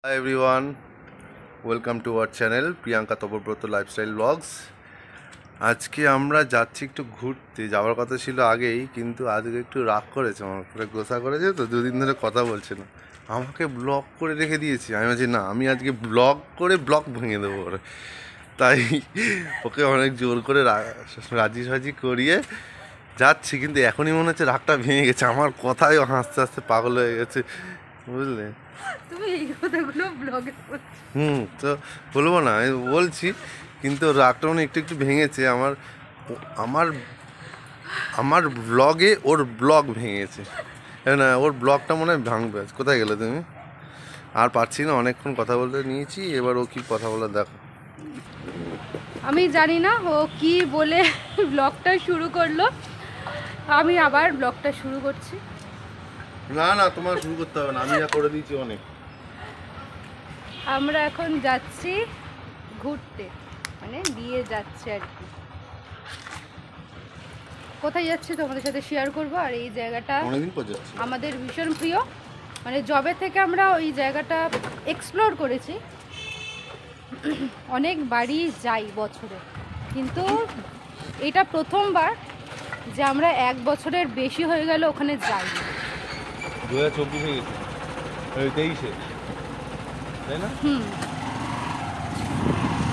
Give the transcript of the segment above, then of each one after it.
Hi everyone, welcome to our channel Priyanka Tapobrata lifestyle blogs. আজকে আমরা যাচ্ছি একটু ঘুরতে, যাওয়ার কথা ছিল আগেই, কিন্তু আজকে একটু রাগ করেছে, আমার উপরে গোসা করেছে, তো দুদিন ধরে কথা বলছে না, আমাকে ব্লক করে রেখে দিয়েছি। আমি বলছি না, আমি আজকে ব্লগ করে ব্লক ভেঙে দেবো ওরে। তাই ওকে অনেক জোর করে রাজি সাজি করিয়ে যাচ্ছি, কিন্তু এখনই মনে হচ্ছে রাগটা ভেঙে গেছে, আমার কথায় হাসতে হাসতে পাগল হয়ে গেছে, বুঝলে। তুমি এই কথাগুলো ব্লগে তো বলবো না, আমি বলছি, কিন্তু রাগটা মনে একটু একটু ভেঙেছে আমার আমার আমার ব্লগে ওর ব্লগ ভেঙেছে না, ওর ব্লগটা মনে হয় ভাঙবে। কোথায় গেলে তুমি? আর পারছি না, অনেকক্ষণ কথা বলতে নিয়েছি, এবার ও কি কথা বলে দেখো। আমি জানি না ও কি বলে ব্লগটা শুরু করলো, আমি আবার ব্লগটা শুরু করছি। না না, তোমার শুরু করতে হবে না, আমি যা করে দিয়েছি অনেক। আমরা এখন যাচ্ছি ঘুরতে, মানে বিয়ে যাচ্ছে আর কি। কোথায় যাচ্ছি তোমাদের সাথে শেয়ার করব। আর এই জায়গাটা অনেকদিন পর যাচ্ছি, আমাদের ভীষণ প্রিয়, মানে জবে থেকে আমরা ওই জায়গাটা এক্সপ্লোর করেছি। অনেক বাড়ি যাই বছরে, কিন্তু এটা প্রথমবার যে আমরা 1 বছরের বেশি হয়ে গেল ওখানে যাই। 2024-এ গেছি, 23-এ, তাই না?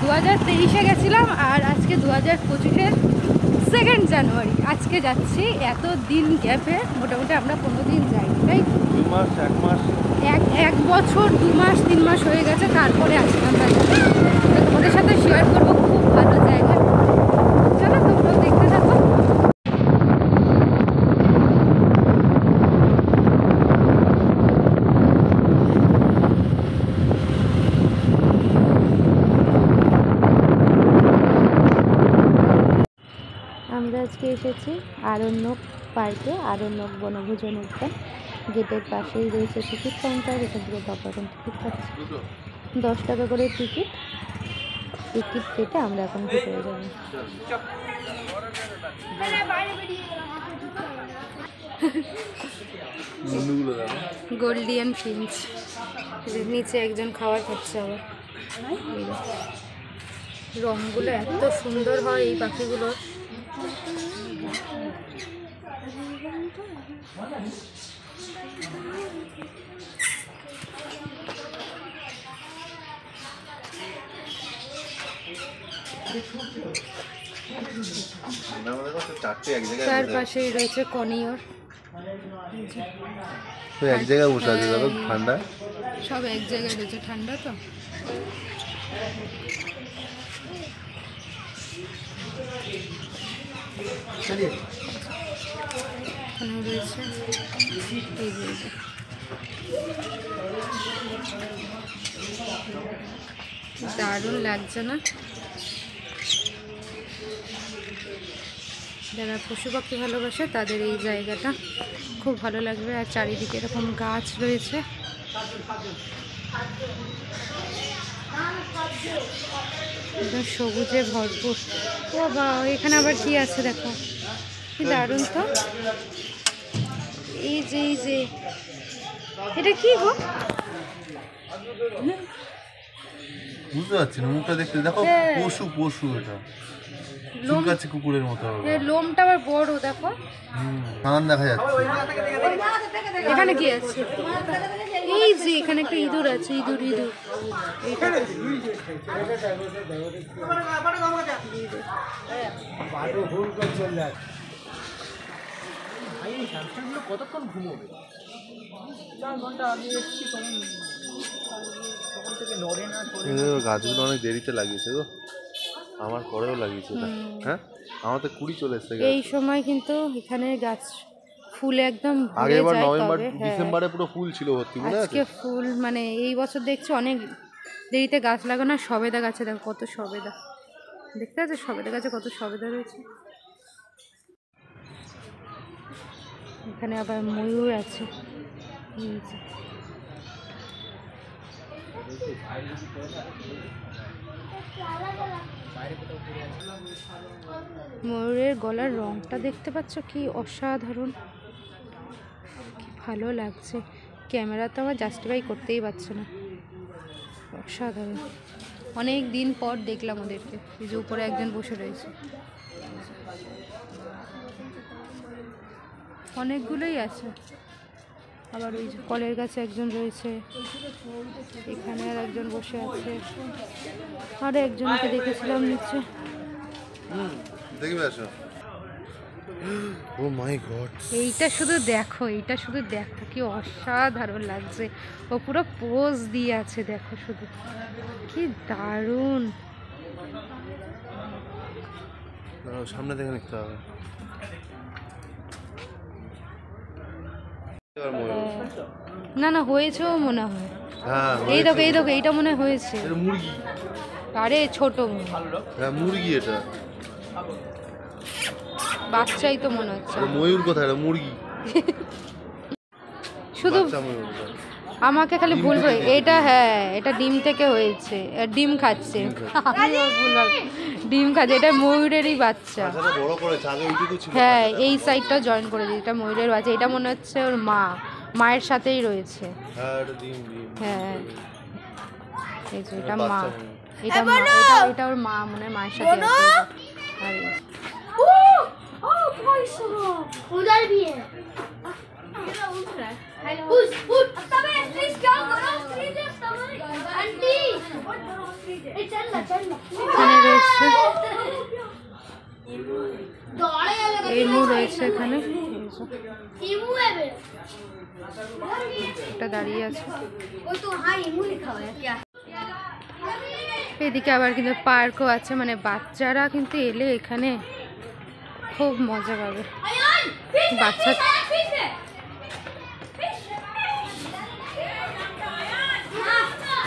2023-এ গেছিলাম, আর আজকে 2025-এর 2 জানুয়ারি। আজকে যাচ্ছি, এত দিন গ্যাপে মোটামুটি আমরা 15 দিন যাই, তাই 2 মাস 1 মাস, এক বছর 2 মাস 3 মাস হয়ে গেছে, তারপরে আজকে আমরা যাচ্ছি। তো তোমাদের সাথে শেয়ার করবো, খুব ভালো জায়গা। চলো তোমরাও দেখতে থাকো। আমরা আজকে এসেছি আরণ্যক পার্কে, আরণ্যক বনভোজন উদ্যান। গেটের পাশেই রয়েছে টিকিট কাউন্টার, এখান থেকে বাবা এখন টিকিট কাটছে। 10 টাকা করে টিকিট কেটে আমরা এখন ভিতরে যাবো। গোল্ডিয়ান ফিঞ্চ, নিচে একজন খাবার খাচ্ছে, আবার রঙগুলো এত সুন্দর হয় এই পাখিগুলোর। তার পাশেই রয়েছে কনিয়র, এক জায়গায় বসে আছে, দেখো ঠান্ডা, সব এক জায়গায় রয়েছে, ঠান্ডা তো। এখানে রয়েছে এই যে, দারুণ লাগছে না? যারা পশু পাখি ভালোবাসে তাদের এই জায়গাটা খুব ভালো লাগবে। আর চারিদিকে এরকম গাছ রয়েছে, একদম সবুজে ভরপুর। ও বা, এখানে আবার কি আছে দেখো, কি দারুণ তো। এই যে এটা কি গো? বুঝতে পারছি না, মুখটা দেখতে দেখো, পশু এটা লোম আছে কুকুরের মতো, লোমটা আবার বড় দেখো। কান দেখা যাচ্ছে। এখানে কি আছে? এই যে এখানে একটা ইঁদুর আছে, ইঁদুর এইখানে। কতক্ষণ ঘুমোবে? 4 ঘন্টা আগে এসেছি, তখন থেকে নড়ে না। গাছগুলো অনেক দেরিতে লাগিয়েছে গো, আমার পরেও লাগিয়েছে। হ্যাঁ, আমার তো কুড়ি চলে এসেছে। এই সময় কিন্তু এখানে গাছ ফুলে একদম ভরে আগেরবার যায়। নভেম্বর তবে ডিসেম্বরে পুরো ফুল ছিল ভর্তি, মনে আছে? আজকে ফুল, মানে এই বছর দেখছি অনেক দেরিতে গাছ লাগানো। সবেদা গাছে দেখো কত সবেদা, দেখতে পাচ্ছ সবেদা গাছে কত সবেদা রয়েছে। এখানে আবার ময়ূর আছে, ময়ূরের গলার রংটা দেখতে পাচ্ছ, কি অসাধারণ, কি ভালো লাগছে। ক্যামেরা তো আমার জাস্টিফাই করতেই পারছে না। অসাধারণ, অনেক দিন পর দেখলাম ওদেরকে। এই যে উপরে একজন বসে রয়েছে, অনেকগুলোই আছে। আবার ওই যে কলের কাছে একজন রয়েছে, এখানে আর একজন বসে আছে, আর একজনকে দেখেছিলাম নিচে। দেখবে আসো। ও মাই গড, এইটা শুধু দেখো, এইটা শুধু দেখো, কি অসাধারণ লাগছে। ও পুরো পোজ দিয়ে আছে, দেখো শুধু কি দারুণ। সামনে দেখে নিতে হবে। না না, হয়েছেও মনে হয়। হ্যাঁ এই দেখো, এই দেখো, এইটা মনে হয়েছে। এটা মুরগি। আরে ছোট মনে হয়। হ্যাঁ মুরগি, এটা বাচ্চাই তো মনে হচ্ছে। এটা ময়ূর কোথায়? এটা মুরগি, শুধু বাচ্চা ময়ূর কোথায়? আমাকে খালি ডিম বলবো থেকে এটা, হ্যাঁ এটা ডিম থেকে হয়েছে, ডিম খাচ্ছে। আমিও বললাম ডিম খাচ্ছে, এটা ময়ূরেরই বাচ্চা। বাচ্চাটা বড় করেছে, আগে ওইটুকু ছিল। হ্যাঁ এই সাইডটা জয়েন করে দিই, এটা ময়ূরের বাচ্চা। এটা মনে হচ্ছে ওর মা, মায়ের সাথেই রয়েছে। হ্যাঁ এটা ডিম ডিম। হ্যাঁ এই যে এটা মা, বাচ্চা ময়ূর। এটা মা, এটা ওর মা, মনে হয় মায়ের সাথে আছে। আর এই যে उधर भी है उस तब एटलीस्ट क्या करो प्लीज तब आंटी ए चल ना এখানে রয়েছে, दौड़े এমু রয়েছে এখানে। इमू है बे এটা দাঁড়িয়ে আছে। वो तो हां इमू लिखा हुआ है क्या এদিকে আবার কিন্তু পার্কও আছে, মানে বাচ্চারা কিন্তু এলে এখানে খুব মজা পাবে। अयान फिश বাচ্চा फिश है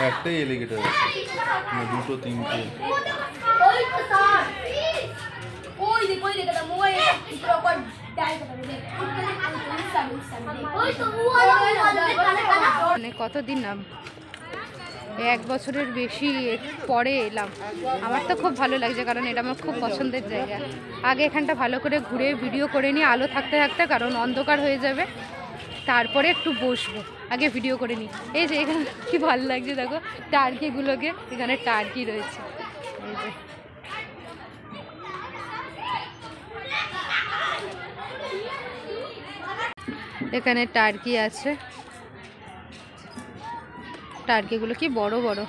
একটাই এলিগেটর আছে না দুটো তিনটে? ओए तो सर ओए देखो दा मोबाइल प्रॉपर डायल कर दे ओए तो वो वाला खाना মানে কতদিন নাম, 1 বছরের বেশি পরে এলাম। আমার তো খুব ভালো লাগছে, কারণ এটা আমার খুব পছন্দের জায়গা। আগে এখানটা ভালো করে ঘুরে ভিডিও করে নিই আলো থাকতে থাকতে, কারণ অন্ধকার হয়ে যাবে, তারপরে একটু বসবো, আগে ভিডিও করে নিই। এই যে এখানে কি ভালো লাগছে দেখো টার্কিগুলোকে, এখানে টার্কি রয়েছে। এই যে এখানে টার্কি আছে, টার্কিগুলো কি বড় বড়।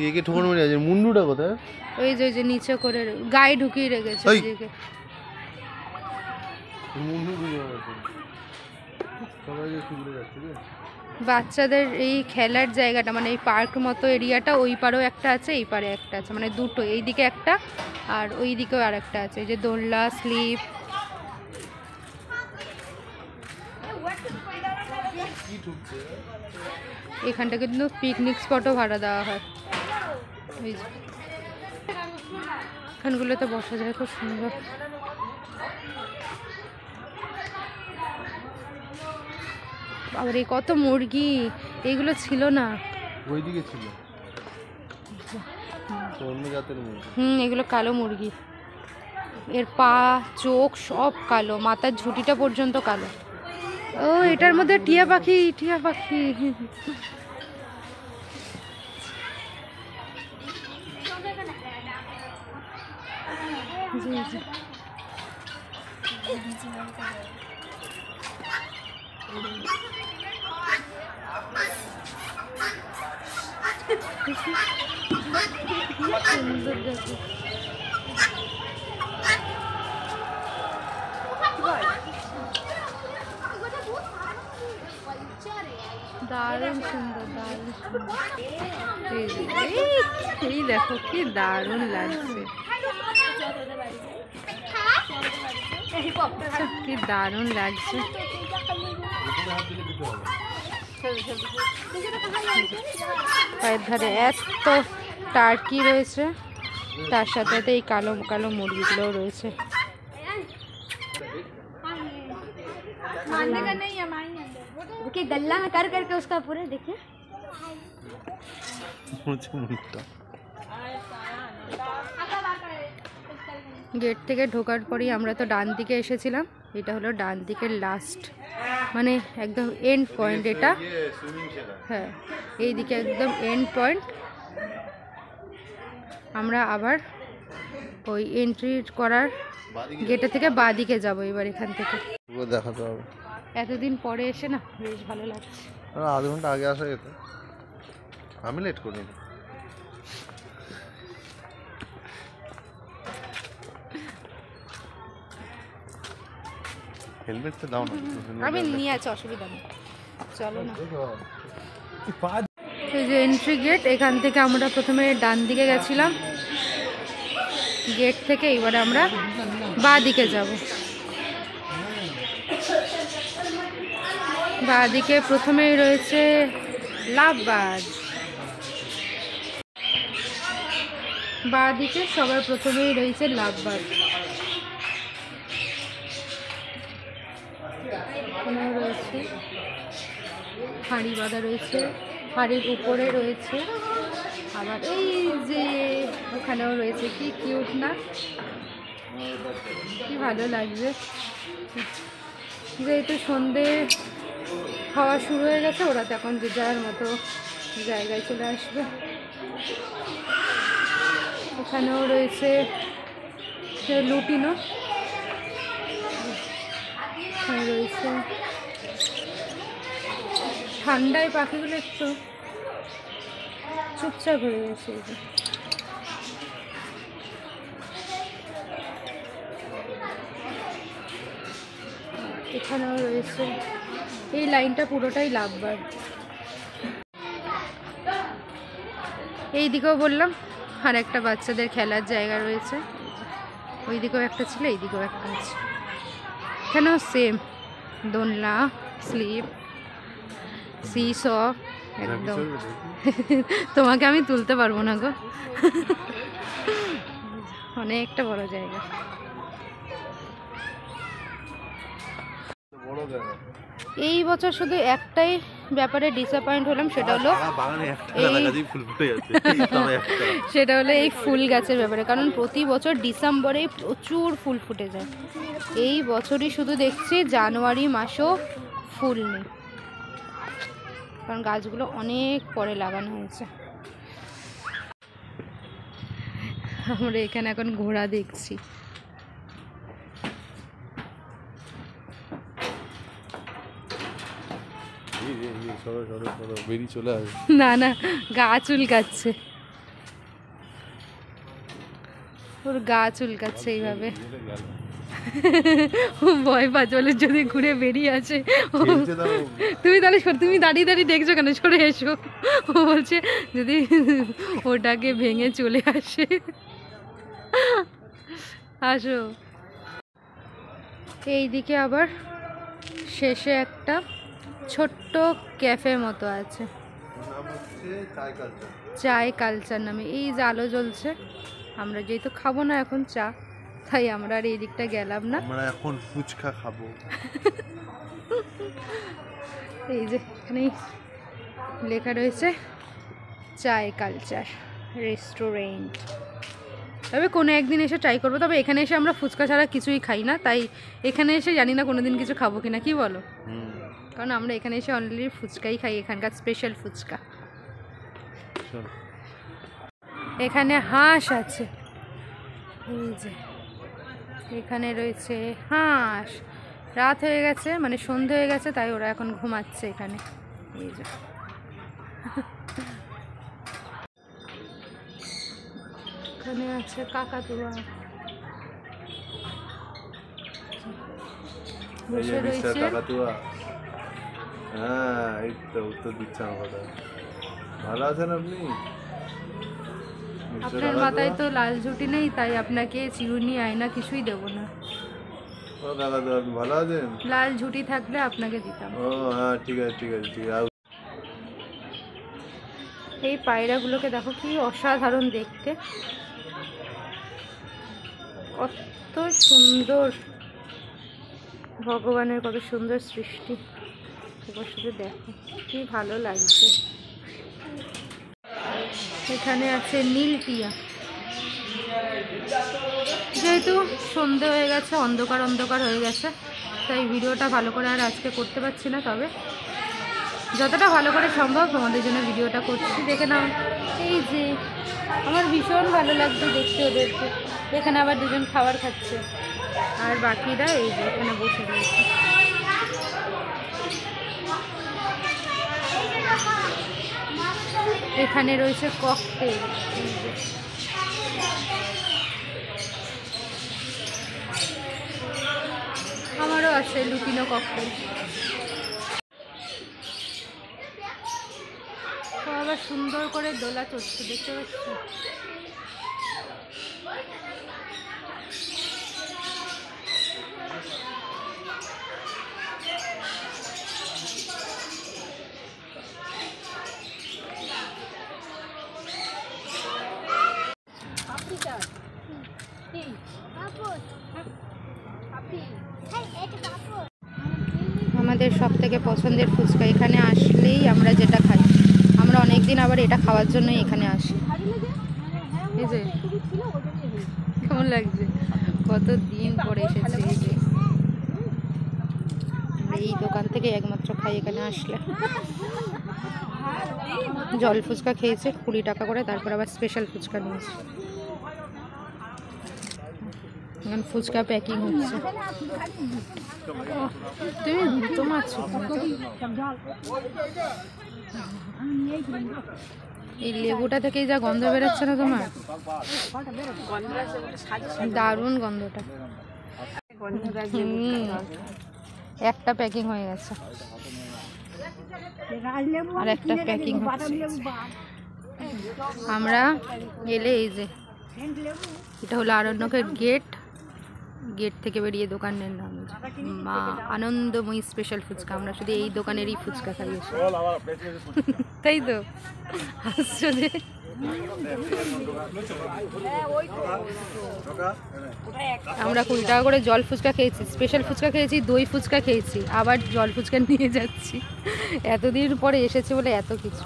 একে ঠোকর মেরে আছে। মুন্ডুটা কোথায়? ওই যে নিচে করে গায়ে ঢুকিয়ে রেখেছে ওই। ওইদিকে। মুন্ডু ঢুকে আছে। সবাই যে ঘুরে যাচ্ছে রে। বাচ্চাদের এই খেলার জায়গাটা, মানে এই পার্ক মতো এরিয়াটা, ওই পারেও একটা আছে, এই পারে একটা আছে, মানে দুটো, এইদিকে একটা আর ওই দিকেও আর একটা আছে। এই যে দোলনা, স্লিপ। কি ঢুকছে? এখানটা কিন্তু পিকনিক স্পটও ভাড়া দেওয়া হয়। এই যে এখানগুলোতে বসা যায়, খুব সুন্দর। আবার এই কত মুরগি, এইগুলো ছিল না। ওইদিকে ছিল তো অন্য জাতের মুরগি। এগুলো কালো মুরগি, এর পা চোখ সব কালো, মাথার ঝুঁটিটা পর্যন্ত কালো। ও এটার মধ্যে টিয়া পাখি, টিয়া পাখি। জি জি সুন্দর দেখো। দারুণ সুন্দর, দারুণ সুন্দর। এই দেখো কি দারুণ লাগছে, কি দারুণ লাগছে। পায়ের ধারে এত টার্কি রয়েছে, তার সাথে সাথে এই কালো কালো মুরগিগুলোও রয়েছে। देखिए गल्ला में कर करके उसका पूरे देखिए গেট থেকে ঢোকার পরেই আমরা তো ডান দিকে এসেছিলাম, এটা হলো ডান দিকের লাস্ট, মানে একদম এন্ড পয়েন্ট এটা। হ্যাঁ এই দিকে একদম এন্ড পয়েন্ট, আমরা আবার ওই এন্ট্রি করার গেটে থেকে বাঁ দিকে যাবো এবার এখান থেকে। দেখাতে হবে, এতদিন পরে এসে না বেশ ভালো লাগছে। আধ ঘন্টা আগে আসা যেত, আমি লেট করিনি। হেলমেট তো দাও না। আমি নিয়ে আছি, অসুবিধা নেই, চলো না। এই যে এন্ট্রি গেট, এখান থেকে আমরা প্রথমে ডান দিকে গেছিলাম গেট থেকে, এবারে আমরা বাঁ দিকে যাব। বাঁ দিকে প্রথমেই রয়েছে লাভবার্ড। বাঁ দিকে সবার প্রথমেই রয়েছে লাভবার্ড। এখানেও রয়েছে হাঁড়ি বাঁধা রয়েছে, হাঁড়ির উপরে রয়েছে আবার এই যে ওখানেও রয়েছে। কি কিউট না, কি ভালো লাগছে। যেহেতু সন্ধে হওয়া শুরু হয়ে গেছে, ওরা তো এখন যে যার মতো জায়গায় চলে আসবে। এখানেও রয়েছে লুটিনো, রয়েছে ঠান্ডায় পাখিগুলো একটু চুপচাপ হয়ে গেছে। এখানেও রয়েছে, এই লাইনটা পুরোটাই লাভবার্ড। এই দিকেও বললাম আর একটা বাচ্চাদের খেলার জায়গা রয়েছে, ওই দিকেও একটা ছিল, এই দিকেও একটা আছে। এখানেও সেম দোলনা, স্লিপ, সিস, একদম। তোমাকে আমি তুলতে পারবো না গো, অনেকটা বড় জায়গা। এই বছর শুধু একটাই ব্যাপারে ডিসঅ্যাপয়েন্ট হলাম, সেটা হলো সেটা হলো এই ফুল গাছের ব্যাপারে। কারণ প্রতি বছর ডিসেম্বরে প্রচুর ফুল ফুটে যায়, এই বছরই শুধু দেখছি জানুয়ারি মাসেও ফুল নেই, কারণ গাছগুলো অনেক পরে লাগানো হয়েছে। আমরা এখানে এখন ঘোড়া দেখছি। না না, গা চুলকাচ্ছে, ওর গা চুলকাচ্ছে এইভাবে। ভয় পাচ্ছে বলে যদি ঘুরে বেরিয়ে আসে। তুমি তাহলে তুমি দাঁড়িয়ে দাঁড়িয়ে দেখছো কেন, সরে এসো। ও বলছে যদি ওটাকে ভেঙে চলে আসে। আসো। এইদিকে আবার শেষে একটা ছোট্ট ক্যাফে মতো আছে, চায় কালচার নামে। এই যে আলো জ্বলছে, আমরা যেহেতু খাবো না এখন চা, তাই আমরা আর এই দিকটা গেলাম না, আমরা এখন ফুচকা খাবো। এই যে এখানে লেখা রয়েছে চায় কালচার রেস্টুরেন্ট। তবে কোনো একদিন এসে ট্রাই করবো। তবে এখানে এসে আমরা ফুচকা ছাড়া কিছুই খাই না, তাই এখানে এসে জানি না কোনোদিন কিছু খাবো কিনা, কি বলো? কারণ আমরা এখানে এসে অনলি ফুচকাই খাই, এখানকার স্পেশাল ফুচকা। এখানে হাঁস আছে, এই যে এখানে রয়েছে হাঁস। রাত হয়ে গেছে, মানে সন্ধে হয়ে গেছে, তাই ওরা এখন ঘুমাচ্ছে এখানে। এই যে এখানে আছে কাকাতুয়া, বসে রয়েছে। হ্যাঁ, এই তো উত্তর দিচ্ছে আমার কথা। ভালো আছেন আপনি? আপনার মাথায় তো লাল ঝুঁটি নেই, তাই আপনাকে চিরুনি আয়না কিছুই দেবো না। ও কাকাতুয়া, আপনি ভালো আছেন? লাল ঝুঁটি থাকলে আপনাকে দিতাম। ও হ্যাঁ, ঠিক আছে ঠিক আছে ঠিক আছে। এই পায়রাগুলোকে দেখো কি অসাধারণ দেখতে, কত সুন্দর, ভগবানের কত সুন্দর সৃষ্টি। এবার শুধু দেখো কি ভালো লাগছে। এখানে আছে নীল টিয়া। যেহেতু সন্ধে হয়ে গেছে, অন্ধকার অন্ধকার হয়ে গেছে, তাই ভিডিওটা ভালো করে আর আজকে করতে পারছি না। তবে যতটা ভালো করে সম্ভব তোমাদের জন্য ভিডিওটা করছি, দেখে নাও। এই যে আমার ভীষণ ভালো লাগছে দেখতে ওদেরকে। এখানে আবার দুজন খাবার খাচ্ছে, আর বাকিরা এই যে এখানে বসে রয়েছে। এখানে রয়েছে ককটেল, আমারও আছে লুটিনো ককটেল। আবার সুন্দর করে দোলা চড়ছে, দেখতে পাচ্ছি। আমাদের সব থেকে পছন্দের ফুচকা, এখানে আসলেই আমরা যেটা খাই, আমরা অনেক দিন আবার এটা খাওয়ার জন্যই এখানে আসি। এই যে কেমন লাগছে, কত দিন পরে এসেছি। এই যে এই দোকান থেকে একমাত্র খাই এখানে আসলে। জল ফুচকা খেয়েছে 20 টাকা করে, তারপর আবার স্পেশাল ফুচকা নিয়েছে। এখন ফুচকা প্যাকিং হচ্ছে। তুমি তোমার এই লেবুটা থেকেই যা গন্ধ বেরোচ্ছে না তোমার, দারুণ গন্ধটা। একটা প্যাকিং হয়ে গেছে, আর একটা প্যাকিং হচ্ছে। আমরা এলে এই যে এটা হলো আরণ্যকের গেট, গেট থেকে বেরিয়ে দোকানের নাম মা আনন্দময়ী স্পেশাল ফুচকা। আমরা শুধু এই দোকানেরই ফুচকা খাই, তাই তো হাসছো যে। আমরা 20 টাকা করে জল ফুচকা খেয়েছি, স্পেশাল ফুচকা খেয়েছি, দই ফুচকা খেয়েছি, আবার জল ফুচকা নিয়ে যাচ্ছি। এতদিন পরে এসেছে বলে এত কিছু।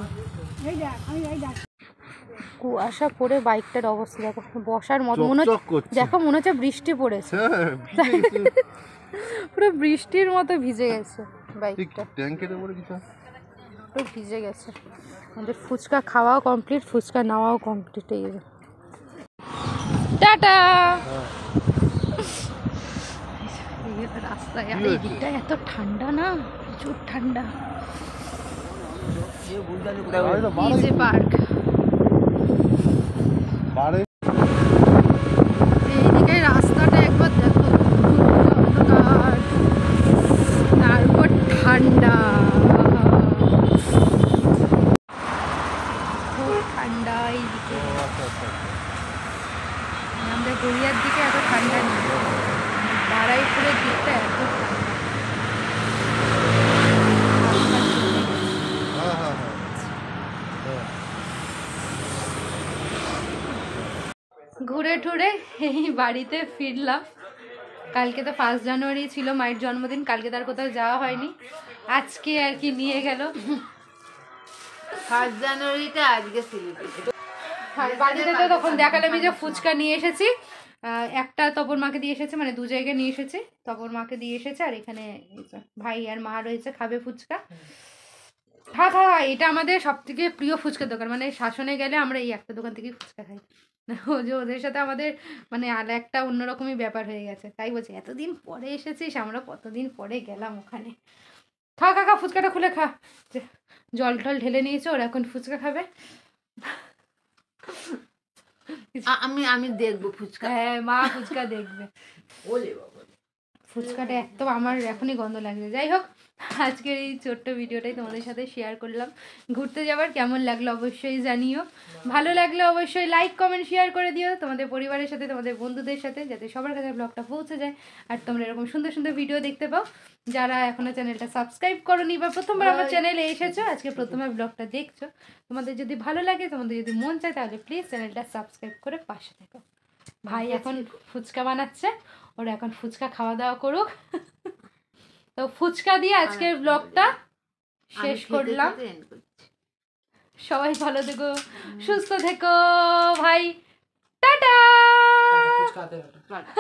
কুয়াশা পড়ে বাইকটার অবস্থা দেখো, বসার মতো মনে হচ্ছে, দেখো মনে হচ্ছে বৃষ্টি পড়েছে, পুরো বৃষ্টির মতো ভিজে গেছে বাইকটা, পুরো ভিজে গেছে। আমাদের ফুচকা খাওয়াও কমপ্লিট, ফুচকা নেওয়াও কমপ্লিট। এই টাটা। রাস্তায় আর এই দিকটা এত ঠান্ডা না, প্রচুর ঠান্ডা। এই যে পার্ক, এইদিকে রাস্তাটা একবার দেখো, অন্ধকার, তারপর ঠান্ডা, খুব ঠান্ডা এইদিকে। আমরা গড়িয়ার দিকে এত ঠান্ডা নেই, বারাইপুরের দিকটা এত ঘুরে টুরে এই বাড়িতে ফিরলাম। কালকে তো 1 জানুয়ারি ছিল মায়ের জন্মদিন, কালকে তার কোথাও যাওয়া হয়নি, আজকে আর কি নিয়ে গেল। 1 জানুয়ারিটা আজকে সেলিব্রেট। আর বাড়িতে তো তখন দেখালাম যে ফুচকা নিয়ে এসেছি, একটা তপর মাকে দিয়ে এসেছে, মানে 2 জায়গায় নিয়ে এসেছি, তপর মাকে দিয়ে এসেছে, আর এখানে ভাই আর মা রয়েছে, খাবে ফুচকা। খা খা, এটা আমাদের সব থেকে প্রিয় ফুচকা দোকান, মানে শাসনে গেলে আমরা এই একটা দোকান থেকেই ফুচকা খাই। যে ওদের সাথে আমাদের মানে আর একটা অন্যরকমই ব্যাপার হয়ে গেছে, তাই বলছি এতদিন পরে এসেছিস, আমরা কতদিন পরে গেলাম ওখানে। খা খা খা, ফুচকাটা খুলে খা। জল টল ঢেলে নিয়েছে, ওরা এখন ফুচকা খাবে। আমি দেখবো ফুচকা। হ্যাঁ, মা ফুচকা দেখবে। ফুচকাটা একদম আমার এখনই গন্ধ লাগছে। যাই হোক, আজকের এই ছোট্ট ভিডিওটাই তোমাদের সাথে শেয়ার করলাম। ঘুরতে যাবার কেমন লাগলো অবশ্যই জানিও, ভালো লাগলে অবশ্যই লাইক কমেন্ট শেয়ার করে দিও তোমাদের পরিবারের সাথে, তোমাদের বন্ধুদের সাথে, যাতে সবার কাছে ব্লগটা পৌঁছে যায় আর তোমরা এরকম সুন্দর সুন্দর ভিডিও দেখতে পাও। যারা এখনো চ্যানেলটা সাবস্ক্রাইব করোনি বা প্রথমবার আমার চ্যানেলে এসেছো, আজকে প্রথমবার ব্লগটা দেখছো, তোমাদের যদি ভালো লাগে, তোমাদের যদি মন চায়, তাহলে প্লিজ চ্যানেলটা সাবস্ক্রাইব করে পাশে থেকো। ভাই এখন ফুচকা বানাচ্ছে, ওরা এখন ফুচকা খাওয়া দাওয়া করুক। তো ফুচকা দিয়ে আজকের ব্লগটা শেষ করলাম। সবাই ভালো থেকো, সুস্থ থেকো ভাই, টাটা।